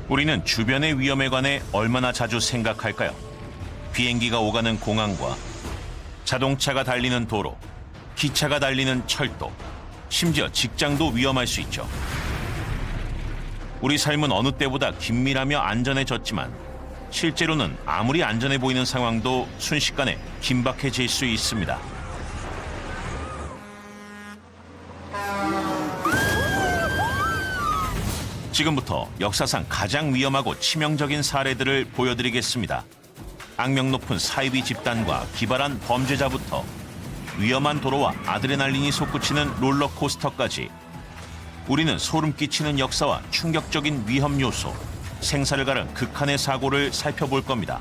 우리는 주변의 위험에 관해 얼마나 자주 생각할까요? 비행기가 오가는 공항과 자동차가 달리는 도로, 기차가 달리는 철도, 심지어 직장도 위험할 수 있죠. 우리 삶은 어느 때보다 긴밀하며 안전해졌지만 실제로는 아무리 안전해 보이는 상황도 순식간에 긴박해질 수 있습니다. 지금부터 역사상 가장 위험하고 치명적인 사례들을 보여드리겠습니다. 악명 높은 사이비 집단과 기발한 범죄자부터 위험한 도로와 아드레날린이 솟구치는 롤러코스터까지 우리는 소름 끼치는 역사와 충격적인 위험 요소, 생사를 가른 극한의 사고를 살펴볼 겁니다.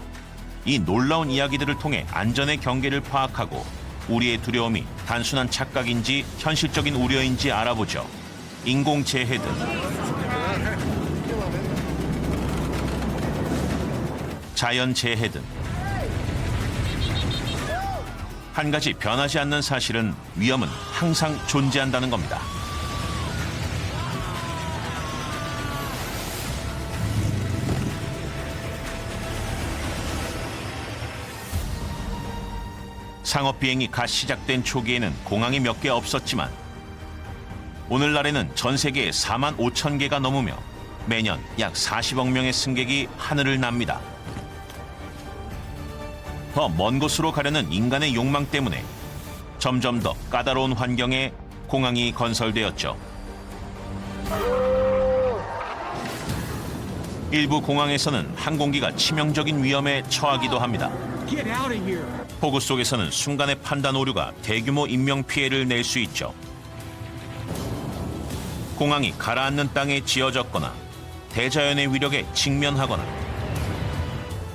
이 놀라운 이야기들을 통해 안전의 경계를 파악하고 우리의 두려움이 단순한 착각인지 현실적인 우려인지 알아보죠. 인공재해든 자연재해든 한 가지 변하지 않는 사실은 위험은 항상 존재한다는 겁니다. 상업 비행이 갓 시작된 초기에는 공항이 몇 개 없었지만 오늘날에는 전 세계에 4만 5천 개가 넘으며 매년 약 40억 명의 승객이 하늘을 납니다. 더 먼 곳으로 가려는 인간의 욕망 때문에 점점 더 까다로운 환경에 공항이 건설되었죠. 일부 공항에서는 항공기가 치명적인 위험에 처하기도 합니다. 폭우 속에서는 순간의 판단 오류가 대규모 인명피해를 낼 수 있죠. 공항이 가라앉는 땅에 지어졌거나 대자연의 위력에 직면하거나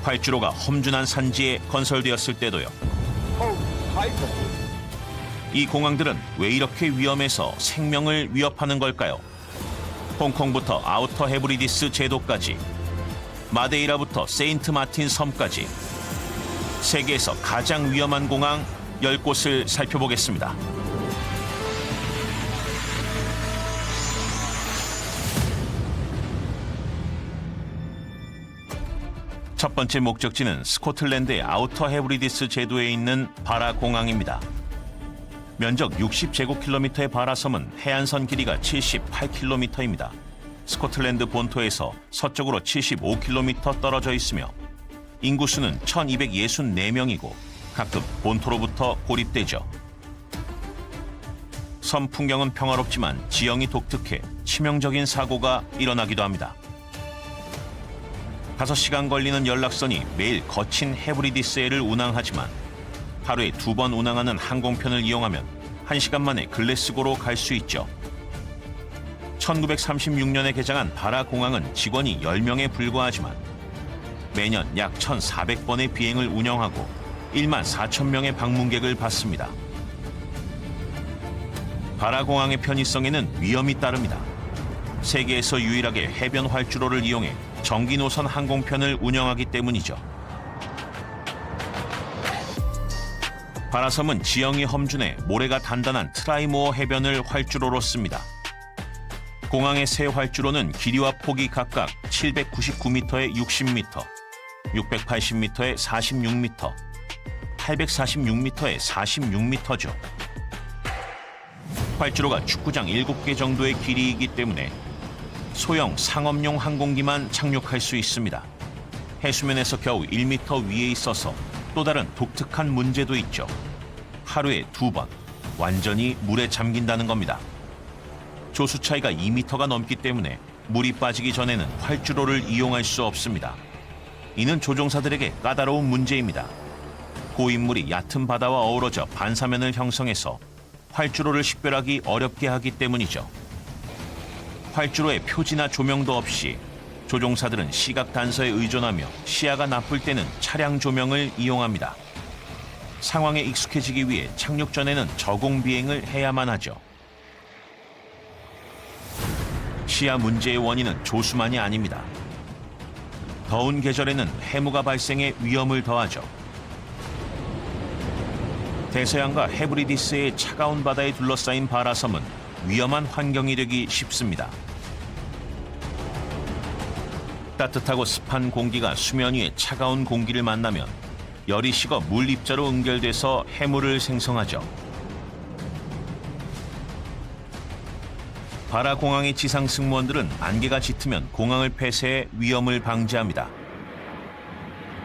활주로가 험준한 산지에 건설되었을 때도요. 이 공항들은 왜 이렇게 위험해서 생명을 위협하는 걸까요? 홍콩부터 아우터 헤브리디스 제도까지, 마데이라부터 세인트 마틴 섬까지 세계에서 가장 위험한 공항 10곳을 살펴보겠습니다. 첫 번째 목적지는 스코틀랜드의 아우터 헤브리디스 제도에 있는 바라 공항입니다. 면적 60제곱킬로미터의 바라섬은 해안선 길이가 78km입니다. 스코틀랜드 본토에서 서쪽으로 75km 떨어져 있으며 인구수는 1264명이고 가끔 본토로부터 고립되죠. 섬 풍경은 평화롭지만 지형이 독특해 치명적인 사고가 일어나기도 합니다. 5시간 걸리는 연락선이 매일 거친 헤브리디스해를 운항하지만 하루에 2번 운항하는 항공편을 이용하면 1시간 만에 글래스고로 갈 수 있죠. 1936년에 개장한 바라 공항은 직원이 10명에 불과하지만 매년 약 1,400번의 비행을 운영하고 1만 4천 명의 방문객을 받습니다. 바라 공항의 편의성에는 위험이 따릅니다. 세계에서 유일하게 해변 활주로를 이용해 정기 노선 항공편을 운영하기 때문이죠. 바라섬은 지형이 험준해 모래가 단단한 트라이모어 해변을 활주로로 씁니다. 공항의 세 활주로는 길이와 폭이 각각 799m에 60m, 680m에 46m, 846m에 46m죠. 활주로가 축구장 7개 정도의 길이이기 때문에 소형 상업용 항공기만 착륙할 수 있습니다. 해수면에서 겨우 1m 위에 있어서 또 다른 독특한 문제도 있죠. 하루에 2번 완전히 물에 잠긴다는 겁니다. 조수 차이가 2m가 넘기 때문에 물이 빠지기 전에는 활주로를 이용할 수 없습니다. 이는 조종사들에게 까다로운 문제입니다. 고인물이 얕은 바다와 어우러져 반사면을 형성해서 활주로를 식별하기 어렵게 하기 때문이죠. 활주로에 표지나 조명도 없이 조종사들은 시각 단서에 의존하며 시야가 나쁠 때는 차량 조명을 이용합니다. 상황에 익숙해지기 위해 착륙 전에는 저공 비행을 해야만 하죠. 시야 문제의 원인은 조수만이 아닙니다. 더운 계절에는 해무가 발생해 위험을 더하죠. 대서양과 헤브리디스의 차가운 바다에 둘러싸인 바라섬은 위험한 환경이 되기 쉽습니다. 따뜻하고 습한 공기가 수면 위에 차가운 공기를 만나면 열이 식어 물 입자로 응결돼서 해물을 생성하죠. 바라 공항의 지상 승무원들은 안개가 짙으면 공항을 폐쇄해 위험을 방지합니다.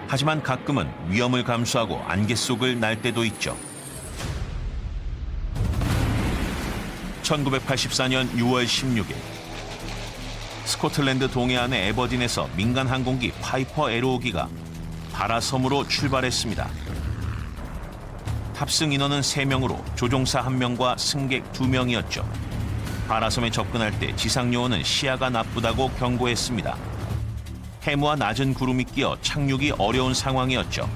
하지만 가끔은 위험을 감수하고 안개 속을 날 때도 있죠. 1984년 6월 16일 스코틀랜드 동해안의 에버딘에서 민간 항공기 파이퍼 에로우기가 바라 섬으로 출발했습니다. 탑승 인원은 3명으로 조종사 1명과 승객 2명이었죠. 바라섬에 접근할 때 지상 요원은 시야가 나쁘다고 경고했습니다. 해무와 낮은 구름이 끼어 착륙이 어려운 상황이었죠.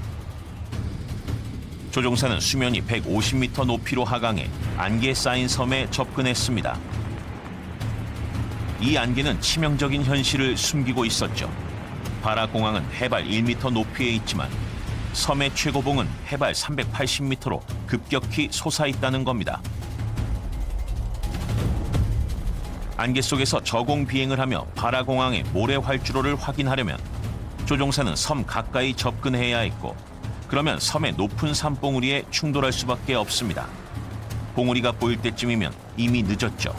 조종사는 수면이 150m 높이로 하강해 안개에 쌓인 섬에 접근했습니다. 이 안개는 치명적인 현실을 숨기고 있었죠. 바라 공항은 해발 1m 높이에 있지만 섬의 최고봉은 해발 380m로 급격히 솟아있다는 겁니다. 안개 속에서 저공 비행을 하며 바라 공항의 모래 활주로를 확인하려면 조종사는 섬 가까이 접근해야 했고, 그러면 섬의 높은 산봉우리에 충돌할 수밖에 없습니다. 봉우리가 보일 때쯤이면 이미 늦었죠.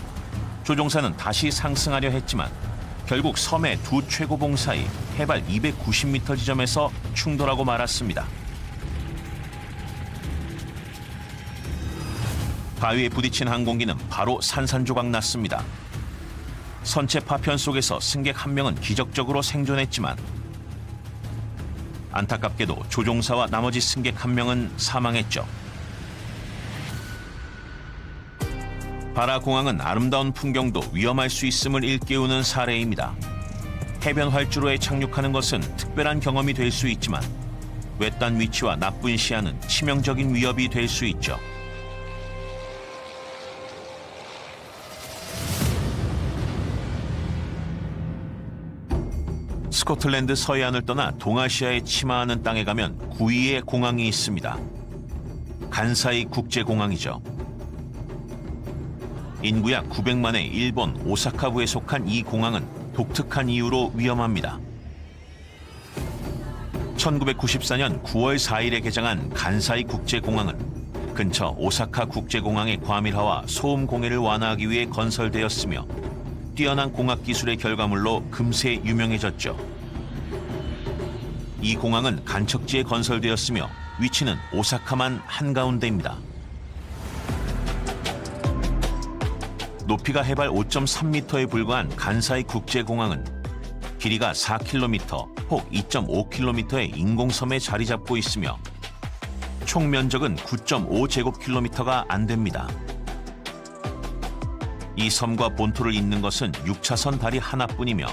조종사는 다시 상승하려 했지만 결국 섬의 두 최고봉 사이 해발 290m 지점에서 충돌하고 말았습니다. 바위에 부딪힌 항공기는 바로 산산조각 났습니다. 선체 파편 속에서 승객 1명은 기적적으로 생존했지만 안타깝게도 조종사와 나머지 승객 1명은 사망했죠. 바라 공항은 아름다운 풍경도 위험할 수 있음을 일깨우는 사례입니다. 해변 활주로에 착륙하는 것은 특별한 경험이 될 수 있지만 외딴 위치와 나쁜 시야는 치명적인 위협이 될 수 있죠. 스코틀랜드 서해안을 떠나 동아시아에 침하하는 땅에 가면 구이의 공항이 있습니다. 간사이 국제공항이죠. 인구 약 900만의 일본 오사카부에 속한 이 공항은 독특한 이유로 위험합니다. 1994년 9월 4일에 개장한 간사이 국제공항은 근처 오사카 국제공항의 과밀화와 소음 공해를 완화하기 위해 건설되었으며 뛰어난 공학 기술의 결과물로 금세 유명해졌죠. 이 공항은 간척지에 건설되었으며 위치는 오사카만 한가운데입니다. 높이가 해발 5.3m에 불과한 간사이 국제공항은 길이가 4km, 폭 2.5km의 인공섬에 자리 잡고 있으며 총 면적은 9.5제곱킬로미터가 안 됩니다. 이 섬과 본토를 잇는 것은 6차선 다리 하나뿐이며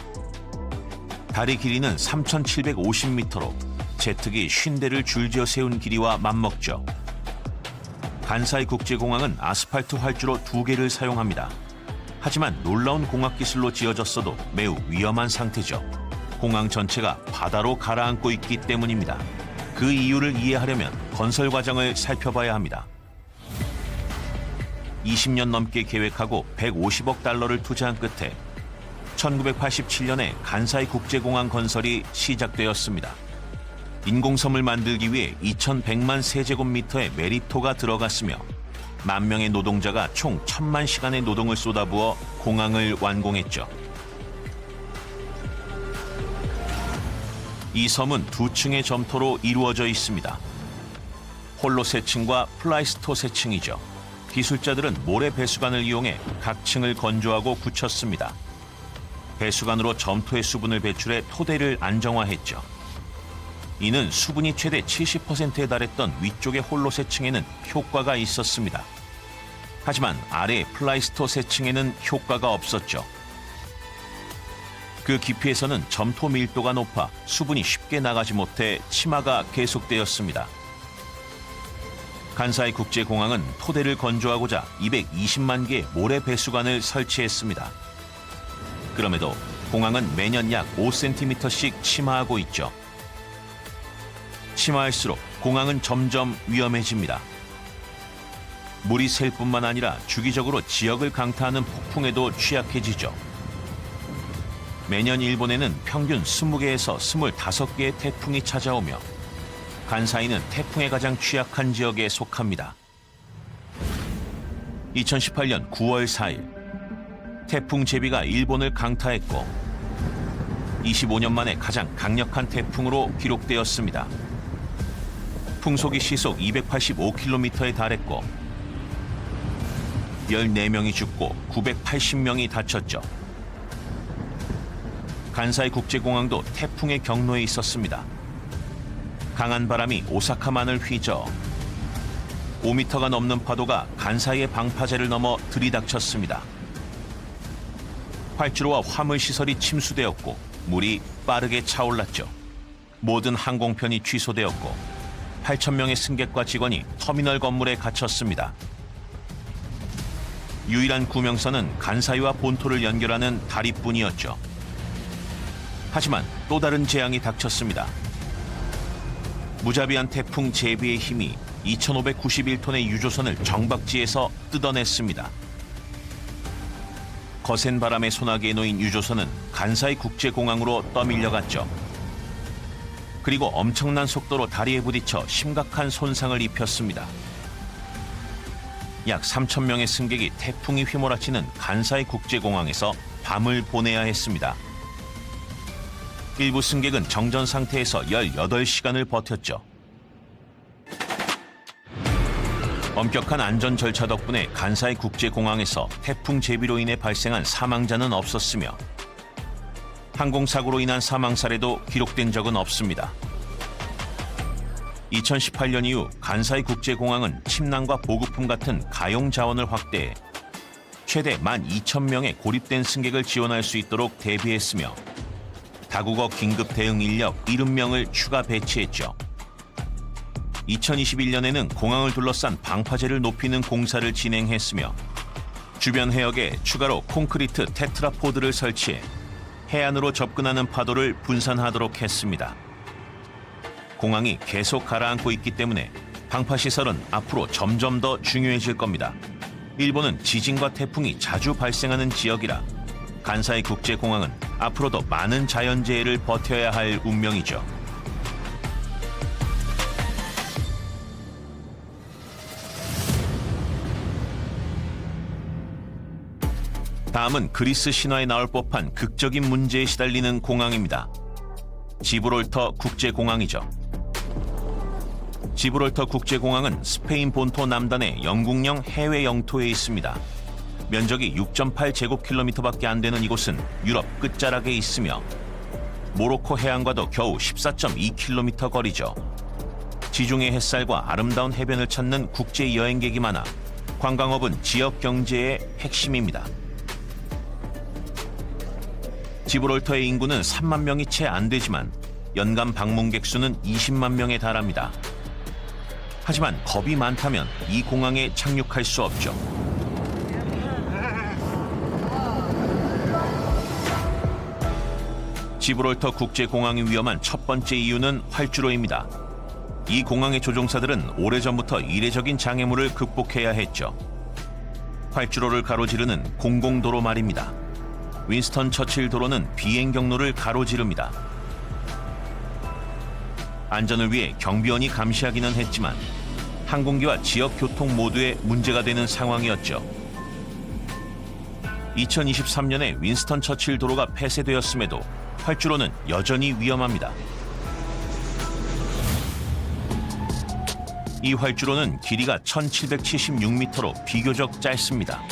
다리 길이는 3,750m로 제트기 50대를 줄지어 세운 길이와 맞먹죠. 간사이 국제공항은 아스팔트 활주로 2개를 사용합니다. 하지만 놀라운 공학기술로 지어졌어도 매우 위험한 상태죠. 공항 전체가 바다로 가라앉고 있기 때문입니다. 그 이유를 이해하려면 건설 과정을 살펴봐야 합니다. 20년 넘게 계획하고 150억 달러를 투자한 끝에 1987년에 간사이 국제공항 건설이 시작되었습니다. 인공섬을 만들기 위해 2,100만 세제곱미터의 메리토가 들어갔으며 10,000명의 노동자가 총 1,000만 시간의 노동을 쏟아부어 공항을 완공했죠. 이 섬은 2층의 점토로 이루어져 있습니다. 홀로세층과 플라이스토세층이죠. 기술자들은 모래 배수관을 이용해 각 층을 건조하고 굳혔습니다. 배수관으로 점토의 수분을 배출해 토대를 안정화했죠. 이는 수분이 최대 70%에 달했던 위쪽의 홀로세층에는 효과가 있었습니다. 하지만 아래 플라이스토세층에는 효과가 없었죠. 그 깊이에서는 점토 밀도가 높아 수분이 쉽게 나가지 못해 침하가 계속되었습니다. 간사이 국제공항은 토대를 건조하고자 220만 개의 모래 배수관을 설치했습니다. 그럼에도 공항은 매년 약 5cm씩 침하하고 있죠. 침하할수록 공항은 점점 위험해집니다. 물이 셀 뿐만 아니라 주기적으로 지역을 강타하는 폭풍에도 취약해지죠. 매년 일본에는 평균 20개에서 25개의 태풍이 찾아오며 간사이는 태풍에 가장 취약한 지역에 속합니다. 2018년 9월 4일 태풍 제비가 일본을 강타했고 25년 만에 가장 강력한 태풍으로 기록되었습니다. 풍속이 시속 285km에 달했고 14명이 죽고 980명이 다쳤죠. 간사이 국제공항도 태풍의 경로에 있었습니다. 강한 바람이 오사카만을 휘저 5m가 넘는 파도가 간사이의 방파제를 넘어 들이닥쳤습니다. 활주로와 화물시설이 침수되었고 물이 빠르게 차올랐죠. 모든 항공편이 취소되었고 8,000명의 승객과 직원이 터미널 건물에 갇혔습니다. 유일한 구명선은 간사이와 본토를 연결하는 다리뿐이었죠. 하지만 또 다른 재앙이 닥쳤습니다. 무자비한 태풍 제비의 힘이 2,591톤의 유조선을 정박지에서 뜯어냈습니다. 거센 바람의 소나기에 놓인 유조선은 간사이 국제공항으로 떠밀려갔죠. 그리고 엄청난 속도로 다리에 부딪혀 심각한 손상을 입혔습니다. 약 3,000명의 승객이 태풍이 휘몰아치는 간사이 국제공항에서 밤을 보내야 했습니다. 일부 승객은 정전 상태에서 18시간을 버텼죠. 엄격한 안전 절차 덕분에 간사이 국제공항에서 태풍 제비로 인해 발생한 사망자는 없었으며 항공사고로 인한 사망 사례도 기록된 적은 없습니다. 2018년 이후 간사이 국제공항은 침낭과 보급품 같은 가용 자원을 확대해 최대 12,000명의 고립된 승객을 지원할 수 있도록 대비했으며 다국어 긴급 대응 인력 70명을 추가 배치했죠. 2021년에는 공항을 둘러싼 방파제를 높이는 공사를 진행했으며 주변 해역에 추가로 콘크리트 테트라포드를 설치해 해안으로 접근하는 파도를 분산하도록 했습니다. 공항이 계속 가라앉고 있기 때문에 방파시설은 앞으로 점점 더 중요해질 겁니다. 일본은 지진과 태풍이 자주 발생하는 지역이라 간사이 국제공항은 앞으로도 많은 자연재해를 버텨야 할 운명이죠. 다음은 그리스 신화에 나올 법한 극적인 문제에 시달리는 공항입니다. 지브롤터 국제공항이죠. 지브롤터 국제공항은 스페인 본토 남단의 영국령 해외 영토에 있습니다. 면적이 6.8제곱킬로미터밖에 안 되는 이곳은 유럽 끝자락에 있으며 모로코 해안과도 겨우 14.2km 거리죠. 지중해 햇살과 아름다운 해변을 찾는 국제 여행객이 많아 관광업은 지역 경제의 핵심입니다. 지브롤터의 인구는 3만 명이 채 안 되지만 연간 방문객 수는 20만 명에 달합니다. 하지만 겁이 많다면 이 공항에 착륙할 수 없죠. 지브롤터 국제공항이 위험한 첫 번째 이유는 활주로입니다. 이 공항의 조종사들은 오래전부터 이례적인 장애물을 극복해야 했죠. 활주로를 가로지르는 공공도로 말입니다. 윈스턴 처칠 도로는 비행 경로를 가로지릅니다. 안전을 위해 경비원이 감시하기는 했지만 항공기와 지역 교통 모두에 문제가 되는 상황이었죠. 2023년에 윈스턴 처칠 도로가 폐쇄되었음에도 활주로는 여전히 위험합니다. 이 활주로는 길이가 1776m로 비교적 짧습니다.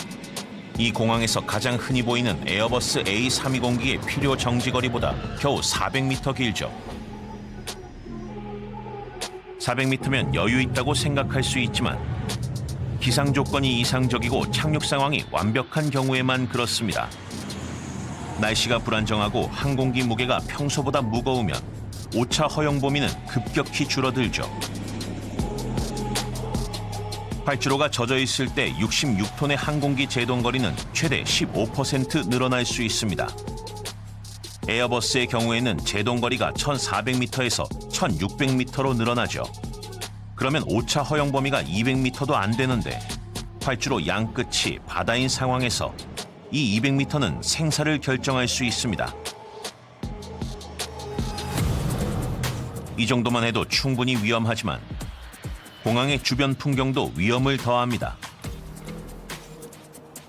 이 공항에서 가장 흔히 보이는 에어버스 A320기의 필요 정지거리보다 겨우 400m 길죠. 400m면 여유 있다고 생각할 수 있지만 기상 조건이 이상적이고 착륙 상황이 완벽한 경우에만 그렇습니다. 날씨가 불안정하고 항공기 무게가 평소보다 무거우면 오차 허용 범위는 급격히 줄어들죠. 활주로가 젖어 있을 때 66톤의 항공기 제동거리는 최대 15% 늘어날 수 있습니다. 에어버스의 경우에는 제동거리가 1,400m에서 1,600m로 늘어나죠. 그러면 오차 허용 범위가 200m도 안 되는데 활주로 양끝이 바다인 상황에서 이 200m는 생사를 결정할 수 있습니다. 이 정도만 해도 충분히 위험하지만 공항의 주변 풍경도 위험을 더합니다.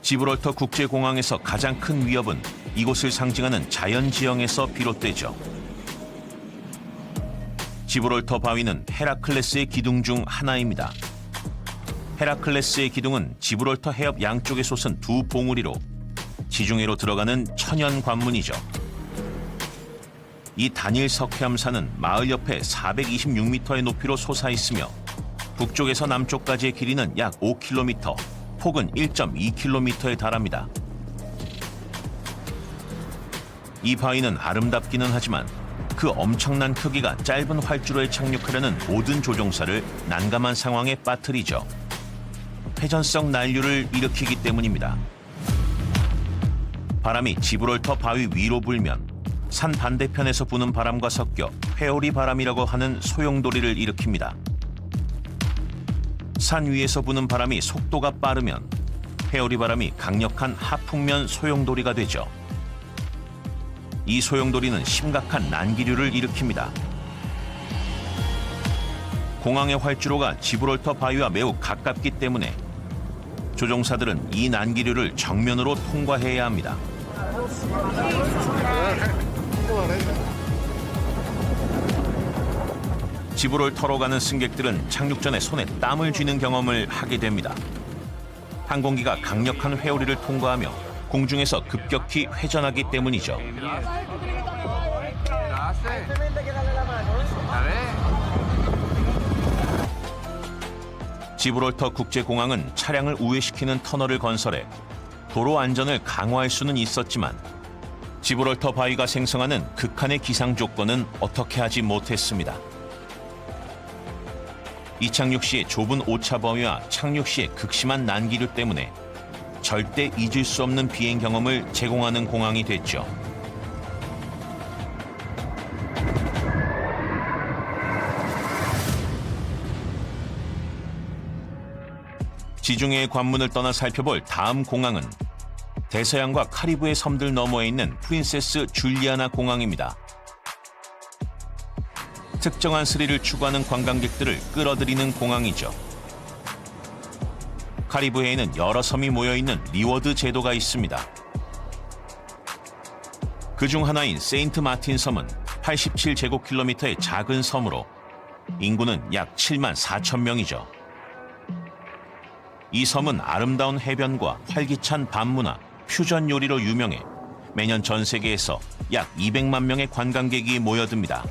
지브롤터 국제공항에서 가장 큰 위협은 이곳을 상징하는 자연지형에서 비롯되죠. 지브롤터 바위는 헤라클레스의 기둥 중 하나입니다. 헤라클레스의 기둥은 지브롤터 해협 양쪽에 솟은 두 봉우리로 지중해로 들어가는 천연 관문이죠. 이 단일 석회암산은 마을 옆에 426m의 높이로 솟아있으며 북쪽에서 남쪽까지의 길이는 약 5km, 폭은 1.2km에 달합니다. 이 바위는 아름답기는 하지만 그 엄청난 크기가 짧은 활주로에 착륙하려는 모든 조종사를 난감한 상황에 빠뜨리죠. 회전성 난류를 일으키기 때문입니다. 바람이 지브롤터 바위 위로 불면 산 반대편에서 부는 바람과 섞여 회오리 바람이라고 하는 소용돌이를 일으킵니다. 산 위에서 부는 바람이 속도가 빠르면 회오리 바람이 강력한 하풍면 소용돌이가 되죠. 이 소용돌이는 심각한 난기류를 일으킵니다. 공항의 활주로가 지브롤터 바위와 매우 가깝기 때문에 조종사들은 이 난기류를 정면으로 통과해야 합니다. 지브롤터로 가는 승객들은 착륙 전에 손에 땀을 쥐는 경험을 하게 됩니다. 항공기가 강력한 회오리를 통과하며 공중에서 급격히 회전하기 때문이죠. 지브롤터 국제공항은 차량을 우회시키는 터널을 건설해 도로 안전을 강화할 수는 있었지만 지브롤터 바위가 생성하는 극한의 기상 조건은 어떻게 하지 못했습니다. 이착륙 시의 좁은 오차 범위와 착륙 시의 극심한 난기류 때문에 절대 잊을 수 없는 비행 경험을 제공하는 공항이 됐죠. 지중해의 관문을 떠나 살펴볼 다음 공항은 대서양과 카리브해 섬들 너머에 있는 프린세스 줄리아나 공항입니다. 특정한 스릴을 추구하는 관광객들을 끌어들이는 공항이죠. 카리브해에는 여러 섬이 모여있는 리워드 제도가 있습니다. 그중 하나인 세인트 마틴 섬은 87제곱킬로미터의 작은 섬으로 인구는 약 7만 4천 명이죠. 이 섬은 아름다운 해변과 활기찬 밤문화, 퓨전 요리로 유명해 매년 전 세계에서 약 200만 명의 관광객이 모여듭니다.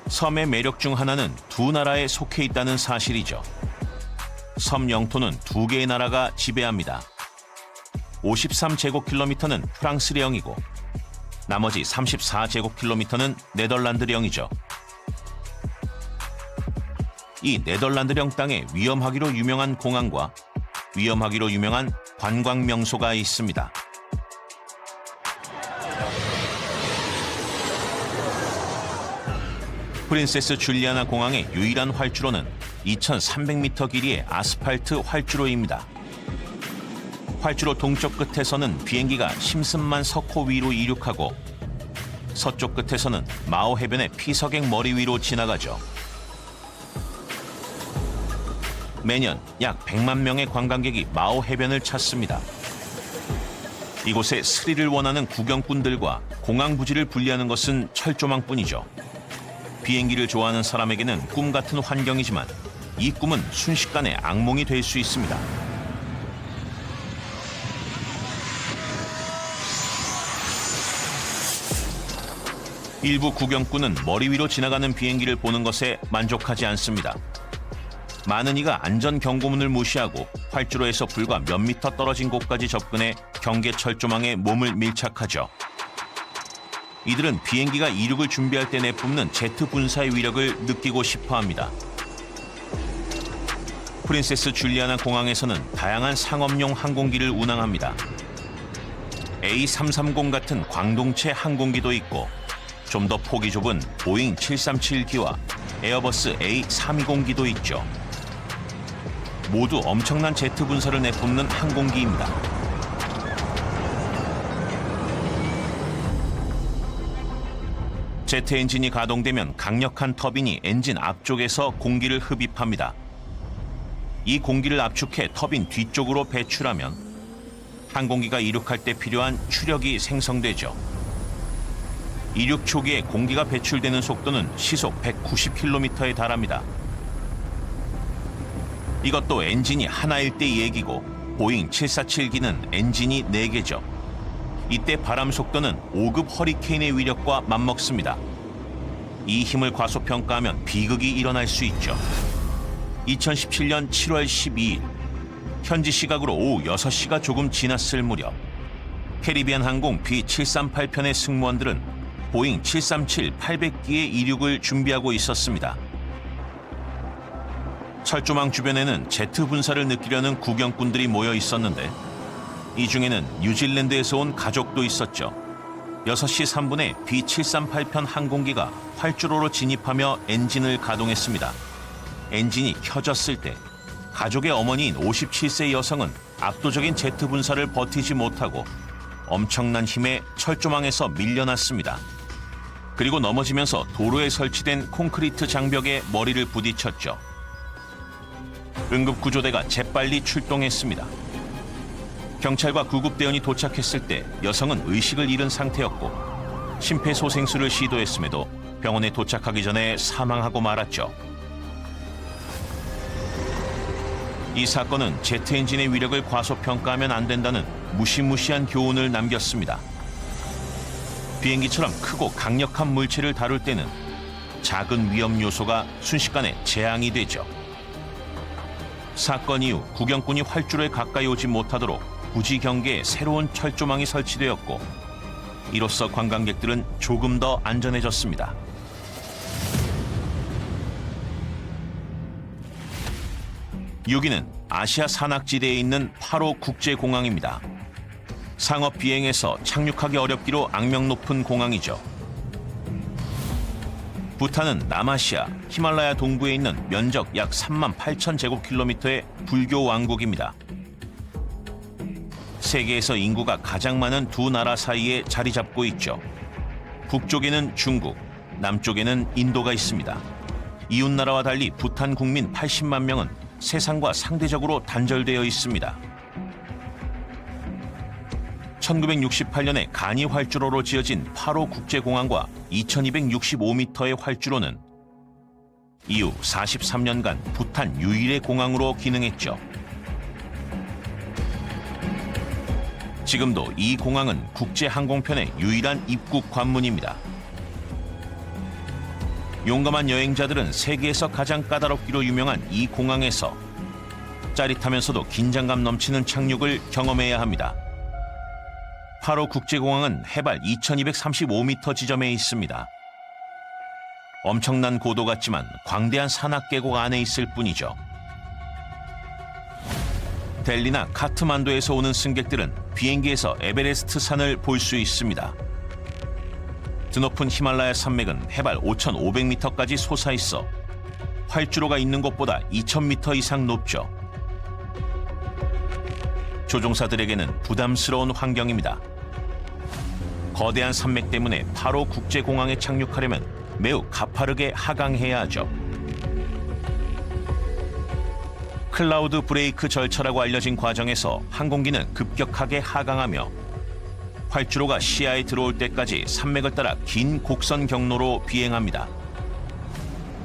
섬의 매력 중 하나는 두 나라에 속해 있다는 사실이죠. 섬 영토는 두 개의 나라가 지배합니다. 53제곱킬로미터는 프랑스령이고 나머지 34제곱킬로미터는 네덜란드령이죠. 이 네덜란드령 땅에 위험하기로 유명한 공항과 위험하기로 유명한 관광 명소가 있습니다. 프린세스 줄리아나 공항의 유일한 활주로는 2,300m 길이의 아스팔트 활주로입니다. 활주로 동쪽 끝에서는 비행기가 심슨만 석호 위로 이륙하고 서쪽 끝에서는 마오 해변의 피서객 머리 위로 지나가죠. 매년 약 100만 명의 관광객이 마오 해변을 찾습니다. 이곳에 스릴을 원하는 구경꾼들과 공항 부지를 분리하는 것은 철조망뿐이죠. 비행기를 좋아하는 사람에게는 꿈 같은 환경이지만 이 꿈은 순식간에 악몽이 될 수 있습니다. 일부 구경꾼은 머리 위로 지나가는 비행기를 보는 것에 만족하지 않습니다. 많은 이가 안전 경고문을 무시하고 활주로에서 불과 몇 미터 떨어진 곳까지 접근해 경계 철조망에 몸을 밀착하죠. 이들은 비행기가 이륙을 준비할 때 내뿜는 제트 분사의 위력을 느끼고 싶어합니다. 프린세스 줄리아나 공항에서는 다양한 상업용 항공기를 운항합니다. A330 같은 광동체 항공기도 있고 좀 더 폭이 좁은 보잉 737기와 에어버스 A320기도 있죠. 모두 엄청난 제트 분사를 내뿜는 항공기입니다. 제트 엔진이 가동되면 강력한 터빈이 엔진 앞쪽에서 공기를 흡입합니다. 이 공기를 압축해 터빈 뒤쪽으로 배출하면 항공기가 이륙할 때 필요한 추력이 생성되죠. 이륙 초기에 공기가 배출되는 속도는 시속 190km에 달합니다. 이것도 엔진이 하나일 때 얘기고 보잉 747기는 엔진이 4개죠. 이때 바람 속도는 5급 허리케인의 위력과 맞먹습니다. 이 힘을 과소평가하면 비극이 일어날 수 있죠. 2017년 7월 12일 현지 시각으로 오후 6시가 조금 지났을 무렵 캐리비안 항공 B738편의 승무원들은 보잉 737-800기의 이륙을 준비하고 있었습니다. 철조망 주변에는 제트 분사를 느끼려는 구경꾼들이 모여 있었는데 이 중에는 뉴질랜드에서 온 가족도 있었죠. 6시 3분에 B738편 항공기가 활주로로 진입하며 엔진을 가동했습니다. 엔진이 켜졌을 때 가족의 어머니인 57세 여성은 압도적인 제트 분사를 버티지 못하고 엄청난 힘에 철조망에서 밀려났습니다. 그리고 넘어지면서 도로에 설치된 콘크리트 장벽에 머리를 부딪혔죠. 응급구조대가 재빨리 출동했습니다. 경찰과 구급대원이 도착했을 때 여성은 의식을 잃은 상태였고 심폐소생술을 시도했음에도 병원에 도착하기 전에 사망하고 말았죠. 이 사건은 제트 엔진의 위력을 과소평가하면 안 된다는 무시무시한 교훈을 남겼습니다. 비행기처럼 크고 강력한 물체를 다룰 때는 작은 위험 요소가 순식간에 재앙이 되죠. 사건 이후 구경꾼이 활주로에 가까이 오지 못하도록 부지 경계에 새로운 철조망이 설치되었고 이로써 관광객들은 조금 더 안전해졌습니다. 여기는 아시아 산악지대에 있는 파로 국제공항입니다. 상업 비행에서 착륙하기 어렵기로 악명 높은 공항이죠. 부탄은 남아시아 히말라야 동부에 있는 면적 약 3만 8천 제곱킬로미터의 불교 왕국입니다. 세계에서 인구가 가장 많은 두 나라 사이에 자리 잡고 있죠. 북쪽에는 중국, 남쪽에는 인도가 있습니다. 이웃나라와 달리 부탄 국민 80만 명은 세상과 상대적으로 단절되어 있습니다. 1968년에 간이 활주로로 지어진 파로 국제공항과 2265m의 활주로는 이후 43년간 부탄 유일의 공항으로 기능했죠. 지금도 이 공항은 국제항공편의 유일한 입국 관문입니다. 용감한 여행자들은 세계에서 가장 까다롭기로 유명한 이 공항에서 짜릿하면서도 긴장감 넘치는 착륙을 경험해야 합니다. 파로 국제공항은 해발 2235m 지점에 있습니다. 엄청난 고도 같지만 광대한 산악계곡 안에 있을 뿐이죠. 델리나 카트만두에서 오는 승객들은 비행기에서 에베레스트 산을 볼 수 있습니다. 드높은 히말라야 산맥은 해발 5,500m까지 솟아있어 활주로가 있는 곳보다 2,000m 이상 높죠. 조종사들에게는 부담스러운 환경입니다. 거대한 산맥 때문에 파로 국제공항에 착륙하려면 매우 가파르게 하강해야 하죠. 클라우드 브레이크 절차라고 알려진 과정에서 항공기는 급격하게 하강하며 활주로가 시야에 들어올 때까지 산맥을 따라 긴 곡선 경로로 비행합니다.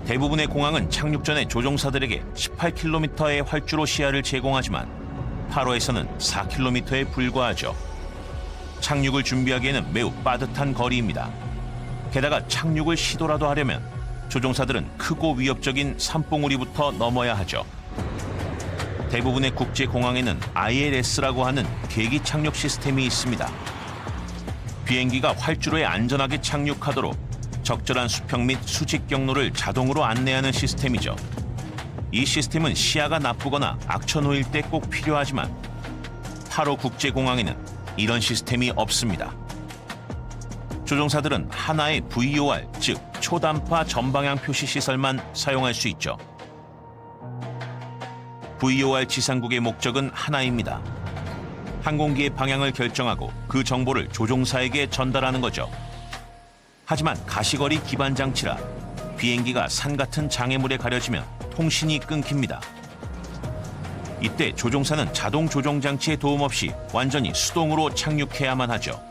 대부분의 공항은 착륙 전에 조종사들에게 18km의 활주로 시야를 제공하지만 파로에서는 4km에 불과하죠. 착륙을 준비하기에는 매우 빠듯한 거리입니다. 게다가 착륙을 시도라도 하려면 조종사들은 크고 위협적인 산봉우리부터 넘어야 하죠. 대부분의 국제공항에는 ILS라고 하는 계기 착륙 시스템이 있습니다. 비행기가 활주로에 안전하게 착륙하도록 적절한 수평 및 수직 경로를 자동으로 안내하는 시스템이죠. 이 시스템은 시야가 나쁘거나 악천 후일 때 꼭 필요하지만 파로 국제공항에는 이런 시스템이 없습니다. 조종사들은 하나의 VOR, 즉 초단파 전방향 표시 시설만 사용할 수 있죠. VOR 지상국의 목적은 하나입니다. 항공기의 방향을 결정하고 그 정보를 조종사에게 전달하는 거죠. 하지만 가시거리 기반 장치라 비행기가 산 같은 장애물에 가려지면 통신이 끊깁니다. 이때 조종사는 자동 조종 장치의 도움 없이 완전히 수동으로 착륙해야만 하죠.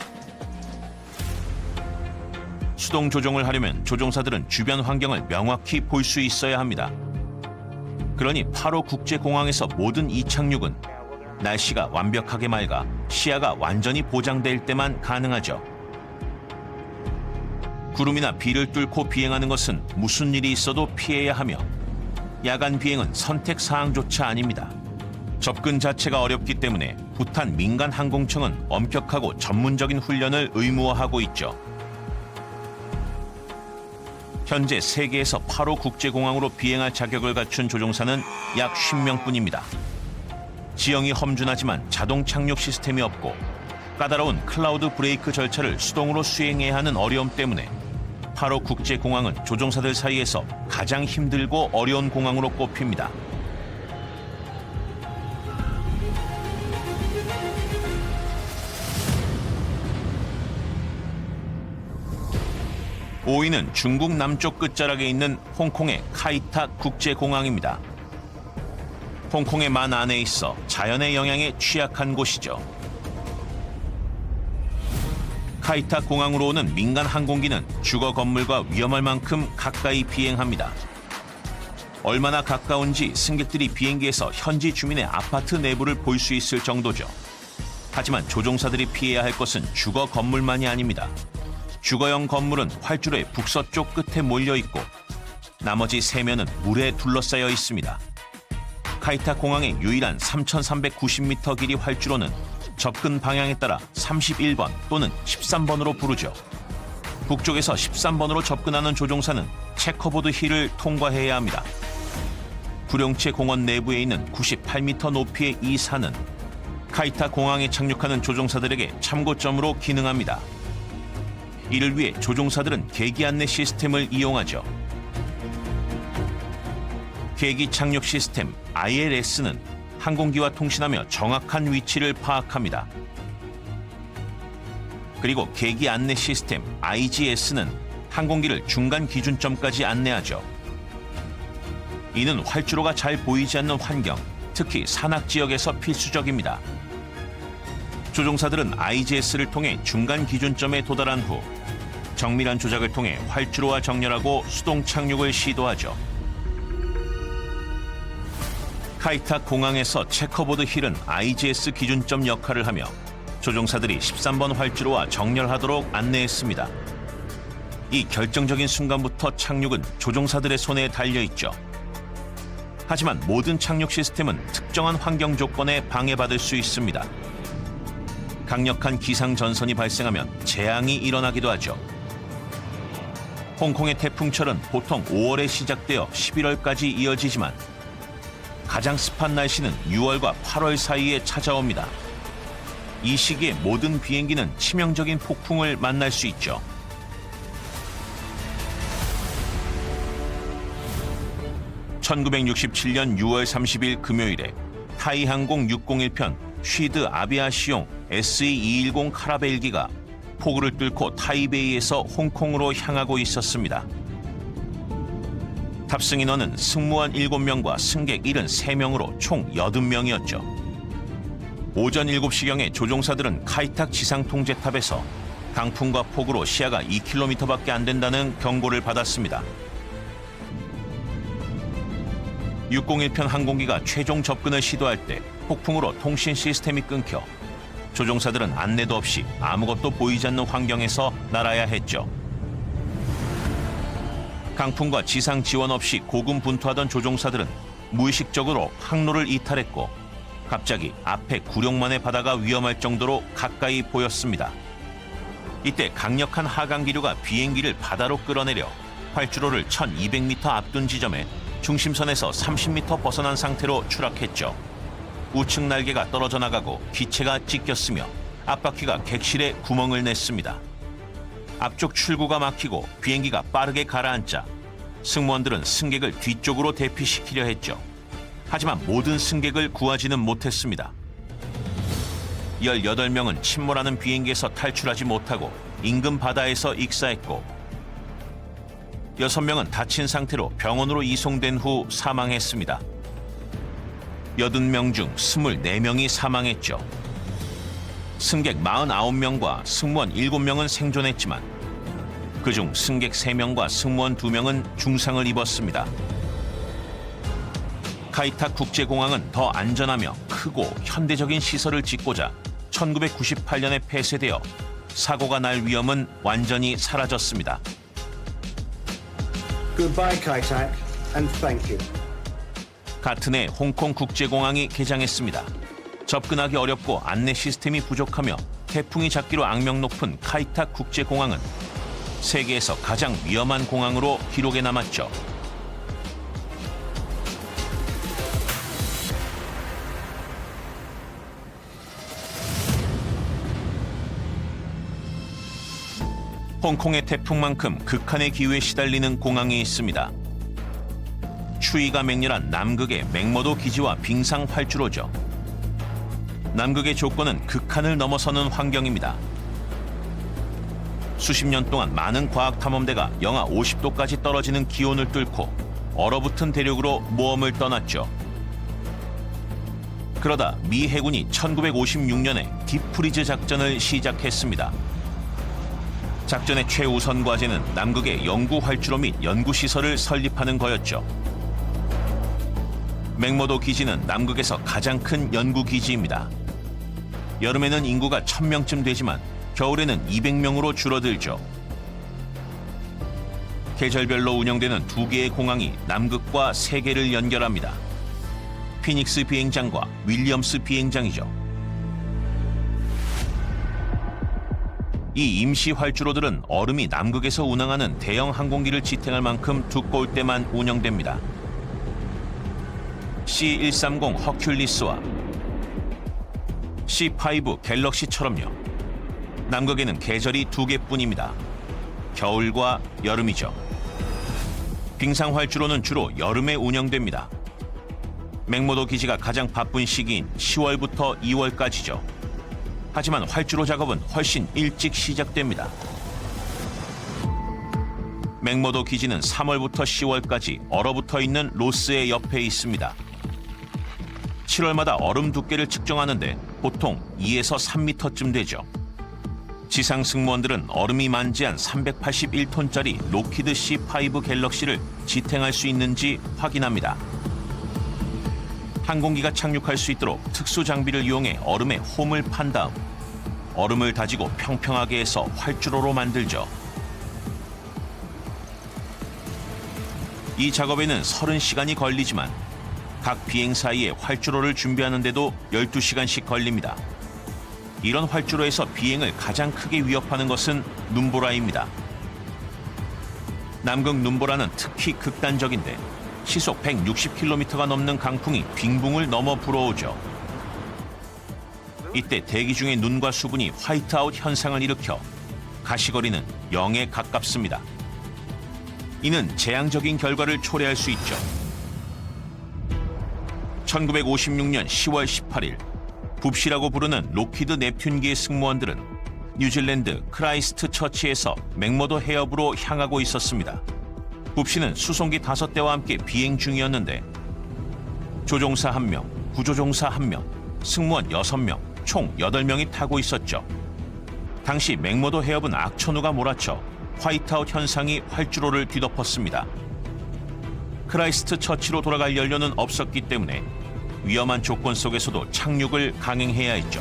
수동 조종을 하려면 조종사들은 주변 환경을 명확히 볼 수 있어야 합니다. 그러니 8호 국제공항에서 모든 이착륙은 날씨가 완벽하게 맑아 시야가 완전히 보장될 때만 가능하죠. 구름이나 비를 뚫고 비행하는 것은 무슨 일이 있어도 피해야 하며 야간 비행은 선택사항조차 아닙니다. 접근 자체가 어렵기 때문에 부탄 민간 항공청은 엄격하고 전문적인 훈련을 의무화하고 있죠. 현재 세계에서 8호 국제공항으로 비행할 자격을 갖춘 조종사는 약 10명뿐입니다. 지형이 험준하지만 자동 착륙 시스템이 없고 까다로운 클라우드 브레이크 절차를 수동으로 수행해야 하는 어려움 때문에 8호 국제공항은 조종사들 사이에서 가장 힘들고 어려운 공항으로 꼽힙니다. (5위는) 중국 남쪽 끝자락에 있는 홍콩의 카이탁 국제공항입니다. 홍콩의 만 안에 있어 자연의 영향에 취약한 곳이죠. 카이탁 공항으로 오는 민간 항공기는 주거 건물과 위험할 만큼 가까이 비행합니다. 얼마나 가까운지 승객들이 비행기에서 현지 주민의 아파트 내부를 볼 수 있을 정도죠. 하지만 조종사들이 피해야 할 것은 주거 건물만이 아닙니다. 주거용 건물은 활주로의 북서쪽 끝에 몰려 있고 나머지 3면은 물에 둘러싸여 있습니다. 카이탁 공항의 유일한 3,390m 길이 활주로는 접근 방향에 따라 31번 또는 13번으로 부르죠. 북쪽에서 13번으로 접근하는 조종사는 체커보드 힐을 통과해야 합니다. 구룡채 공원 내부에 있는 98m 높이의 이 산은 카이탁 공항에 착륙하는 조종사들에게 참고점으로 기능합니다. 이를 위해 조종사들은 계기 안내 시스템을 이용하죠. 계기 착륙 시스템 ILS는 항공기와 통신하며 정확한 위치를 파악합니다. 그리고 계기 안내 시스템 IGS는 항공기를 중간 기준점까지 안내하죠. 이는 활주로가 잘 보이지 않는 환경, 특히 산악 지역에서 필수적입니다. 조종사들은 IGS를 통해 중간 기준점에 도달한 후 정밀한 조작을 통해 활주로와 정렬하고 수동 착륙을 시도하죠. 카이탁 공항에서 체커보드 힐은 IGS 기준점 역할을 하며 조종사들이 13번 활주로와 정렬하도록 안내했습니다. 이 결정적인 순간부터 착륙은 조종사들의 손에 달려있죠. 하지만 모든 착륙 시스템은 특정한 환경 조건에 방해받을 수 있습니다. 강력한 기상 전선이 발생하면 재앙이 일어나기도 하죠. 홍콩의 태풍철은 보통 5월에 시작되어 11월까지 이어지지만 가장 습한 날씨는 6월과 8월 사이에 찾아옵니다. 이 시기에 모든 비행기는 치명적인 폭풍을 만날 수 있죠. (1967년 6월 30일) 금요일에 타이항공 601편 쉬드 아비아시용 SE-210 카라벨기가 폭우를 뚫고 타이베이에서 홍콩으로 향하고 있었습니다. 탑승 인원은 승무원 7명과 승객 73명으로 총 80명이었죠. 오전 7시경에 조종사들은 카이탁 지상통제탑에서 강풍과 폭우로 시야가 2km밖에 안 된다는 경고를 받았습니다. 601편 항공기가 최종 접근을 시도할 때 폭풍으로 통신 시스템이 끊겨 조종사들은 안내도 없이 아무것도 보이지 않는 환경에서 날아야 했죠. 강풍과 지상 지원 없이 고군분투하던 조종사들은 무의식적으로 항로를 이탈했고 갑자기 앞에 구룡만의 바다가 위험할 정도로 가까이 보였습니다. 이때 강력한 하강 기류가 비행기를 바다로 끌어내려 활주로를 1200m 앞둔 지점에 중심선에서 30m 벗어난 상태로 추락했죠. 우측 날개가 떨어져 나가고 기체가 찢겼으며 앞바퀴가 객실에 구멍을 냈습니다. 앞쪽 출구가 막히고 비행기가 빠르게 가라앉자 승무원들은 승객을 뒤쪽으로 대피시키려 했죠. 하지만 모든 승객을 구하지는 못했습니다. 18명은 침몰하는 비행기에서 탈출하지 못하고 인근 바다에서 익사했고 6명은 다친 상태로 병원으로 이송된 후 사망했습니다. 80명 중 24명이 사망했죠. 승객 49명과 승무원 7명은 생존했지만 그중 승객 3명과 승무원 2명은 중상을 입었습니다. 카이탁 국제공항은 더 안전하며 크고 현대적인 시설을 짓고자 1998년에 폐쇄되어 사고가 날 위험은 완전히 사라졌습니다. Goodbye, Kai-Tak, and thank you. 같은 해 홍콩 국제공항이 개장했습니다. 접근하기 어렵고 안내 시스템이 부족하며 태풍이 잦기로 악명 높은 카이탁 국제공항은 세계에서 가장 위험한 공항으로 기록에 남았죠. 홍콩의 태풍만큼 극한의 기후에 시달리는 공항이 있습니다. 추위가 맹렬한 남극의 맥머도 기지와 빙상 활주로죠. 남극의 조건은 극한을 넘어서는 환경입니다. 수십 년 동안 많은 과학 탐험대가 영하 50도까지 떨어지는 기온을 뚫고 얼어붙은 대륙으로 모험을 떠났죠. 그러다 미 해군이 1956년에 딥프리즈 작전을 시작했습니다. 작전의 최우선 과제는 남극의 연구 활주로 및 연구시설을 설립하는 거였죠. 맥머도 기지는 남극에서 가장 큰 연구기지입니다. 여름에는 인구가 1000명쯤 되지만 겨울에는 200명으로 줄어들죠. 계절별로 운영되는 2개의 공항이 남극과 세계를 연결합니다. 피닉스 비행장과 윌리엄스 비행장이죠. 이 임시 활주로들은 얼음이 남극에서 운항하는 대형 항공기를 지탱할 만큼 두꺼울 때만 운영됩니다. C-130 허큘리스와 C-5 갤럭시처럼요. 남극에는 계절이 2개뿐입니다. 겨울과 여름이죠. 빙상 활주로는 주로 여름에 운영됩니다. 맥머도 기지가 가장 바쁜 시기인 10월부터 2월까지죠. 하지만 활주로 작업은 훨씬 일찍 시작됩니다. 맥머도 기지는 3월부터 10월까지 얼어붙어 있는 로스의 옆에 있습니다. 7월마다 얼음 두께를 측정하는데 보통 2에서 3m쯤 되죠. 지상 승무원들은 얼음이 만지한 381톤짜리 로키드 C-5 갤럭시를 지탱할 수 있는지 확인합니다. 항공기가 착륙할 수 있도록 특수 장비를 이용해 얼음에 홈을 판 다음 얼음을 다지고 평평하게 해서 활주로로 만들죠. 이 작업에는 30시간이 걸리지만 각 비행 사이에 활주로를 준비하는데도 12시간씩 걸립니다. 이런 활주로에서 비행을 가장 크게 위협하는 것은 눈보라입니다. 남극 눈보라는 특히 극단적인데 시속 160km가 넘는 강풍이 빙붕을 넘어 불어오죠. 이때 대기 중의 눈과 수분이 화이트아웃 현상을 일으켜 가시거리는 0에 가깝습니다. 이는 재앙적인 결과를 초래할 수 있죠. 1956년 10월 18일 붑시라고 부르는 로키드 넵튠기의 승무원들은 뉴질랜드 크라이스트 처치에서 맥머도 해협으로 향하고 있었습니다. 붑시는 수송기 5대와 함께 비행 중이었는데 조종사 1명, 부조종사 1명, 승무원 6명, 총 8명이 타고 있었죠. 당시 맥머도 해협은 악천후가 몰아쳐 화이트아웃 현상이 활주로를 뒤덮었습니다. 크라이스트 처치로 돌아갈 연료는 없었기 때문에 위험한 조건 속에서도 착륙을 강행해야 했죠.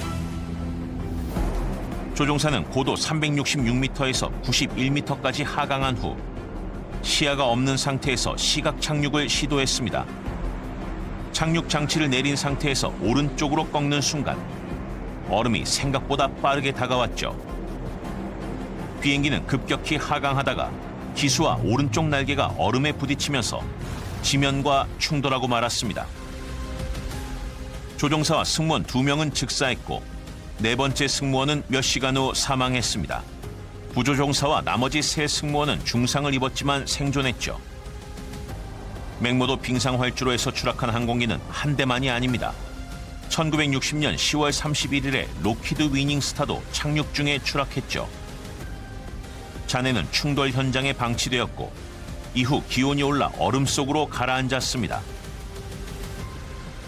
조종사는 고도 366m에서 91m까지 하강한 후 시야가 없는 상태에서 시각 착륙을 시도했습니다. 착륙 장치를 내린 상태에서 오른쪽으로 꺾는 순간 얼음이 생각보다 빠르게 다가왔죠. 비행기는 급격히 하강하다가 기수와 오른쪽 날개가 얼음에 부딪히면서 지면과 충돌하고 말았습니다. 조종사와 승무원 2명은 즉사했고 4번째 승무원은 몇 시간 후 사망했습니다. 부조종사와 나머지 3 승무원은 중상을 입었지만 생존했죠. 맥머도 빙상 활주로에서 추락한 항공기는 한 대만이 아닙니다. 1960년 10월 31일에 로키드 위닝스타도 착륙 중에 추락했죠. 잔해는 충돌 현장에 방치되었고 이후 기온이 올라 얼음 속으로 가라앉았습니다.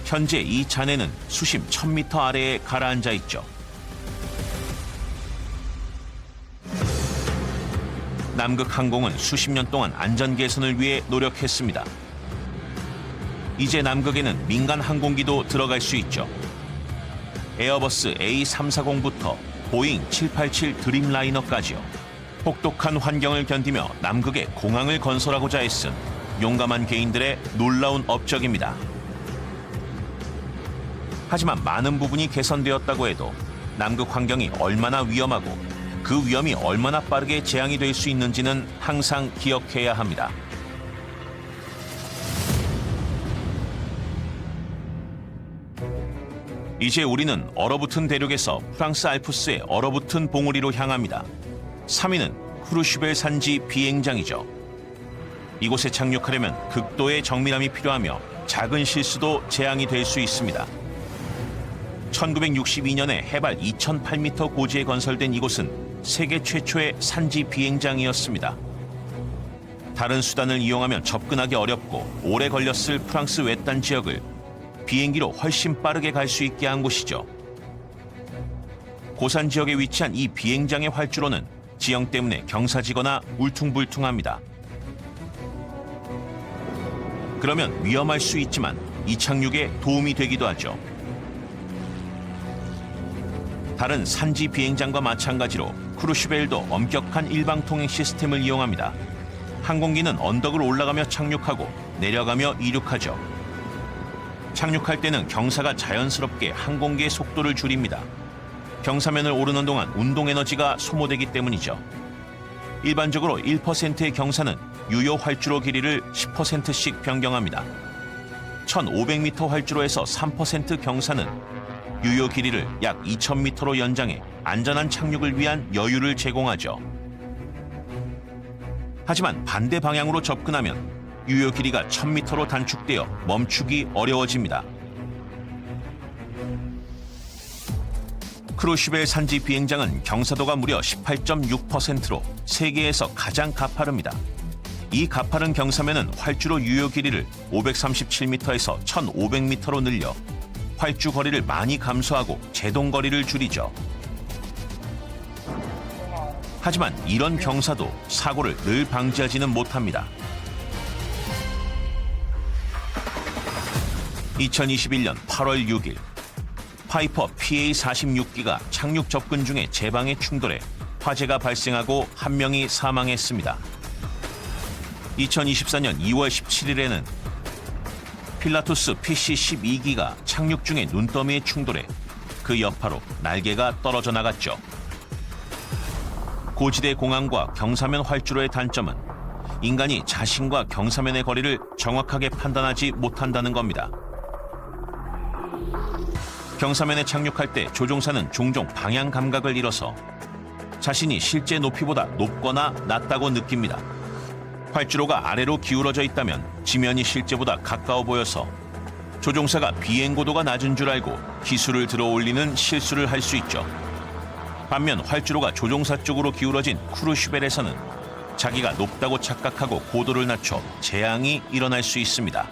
현재 이 잔해는 수심 1000m 아래에 가라앉아 있죠. 남극항공은 수십 년 동안 안전 개선을 위해 노력했습니다. 이제 남극에는 민간 항공기도 들어갈 수 있죠. 에어버스 A340부터 보잉 787 드림라이너까지요. 혹독한 환경을 견디며 남극에 공항을 건설하고자 애쓴 용감한 개인들의 놀라운 업적입니다. 하지만 많은 부분이 개선되었다고 해도 남극 환경이 얼마나 위험하고 그 위험이 얼마나 빠르게 재앙이 될 수 있는지는 항상 기억해야 합니다. 이제 우리는 얼어붙은 대륙에서 프랑스 알프스의 얼어붙은 봉우리로 향합니다. 3위는 쿠르슈벨 산지 비행장이죠. 이곳에 착륙하려면 극도의 정밀함이 필요하며 작은 실수도 재앙이 될 수 있습니다. 1962년에 해발 2008m 고지에 건설된 이곳은 세계 최초의 산지 비행장이었습니다. 다른 수단을 이용하면 접근하기 어렵고 오래 걸렸을 프랑스 외딴 지역을 비행기로 훨씬 빠르게 갈 수 있게 한 곳이죠. 고산 지역에 위치한 이 비행장의 활주로는 지형 때문에 경사지거나 울퉁불퉁합니다. 그러면 위험할 수 있지만 이 착륙에 도움이 되기도 하죠. 다른 산지 비행장과 마찬가지로 쿠르슈벨도 엄격한 일방통행 시스템을 이용합니다. 항공기는 언덕을 올라가며 착륙하고 내려가며 이륙하죠. 착륙할 때는 경사가 자연스럽게 항공기의 속도를 줄입니다. 경사면을 오르는 동안 운동 에너지가 소모되기 때문이죠. 일반적으로 1%의 경사는 유효 활주로 길이를 10%씩 변경합니다. 1500m 활주로에서 3% 경사는 유효 길이를 약 2000m로 연장해 안전한 착륙을 위한 여유를 제공하죠. 하지만 반대 방향으로 접근하면 유효 길이가 1000m로 단축되어 멈추기 어려워집니다. 쿠르슈벨 산지 비행장은 경사도가 무려 18.6%로 세계에서 가장 가파릅니다. 이 가파른 경사면은 활주로 유효 길이를 537m에서 1500m로 늘려 활주 거리를 많이 감소하고 제동 거리를 줄이죠. 하지만 이런 경사도 사고를 늘 방지하지는 못합니다. 2021년 8월 6일 파이퍼 PA-46기가 착륙 접근 중에 제방에 충돌해 화재가 발생하고 한 명이 사망했습니다. 2024년 2월 17일에는 필라투스 PC-12기가 착륙 중에 눈더미에 충돌해 그 여파로 날개가 떨어져 나갔죠. 고지대 공항과 경사면 활주로의 단점은 인간이 자신과 경사면의 거리를 정확하게 판단하지 못한다는 겁니다. 경사면에 착륙할 때 조종사는 종종 방향 감각을 잃어서 자신이 실제 높이보다 높거나 낮다고 느낍니다. 활주로가 아래로 기울어져 있다면 지면이 실제보다 가까워 보여서 조종사가 비행 고도가 낮은 줄 알고 기술을 들어 올리는 실수를 할 수 있죠. 반면 활주로가 조종사 쪽으로 기울어진 쿠르슈벨에서는 자기가 높다고 착각하고 고도를 낮춰 재앙이 일어날 수 있습니다.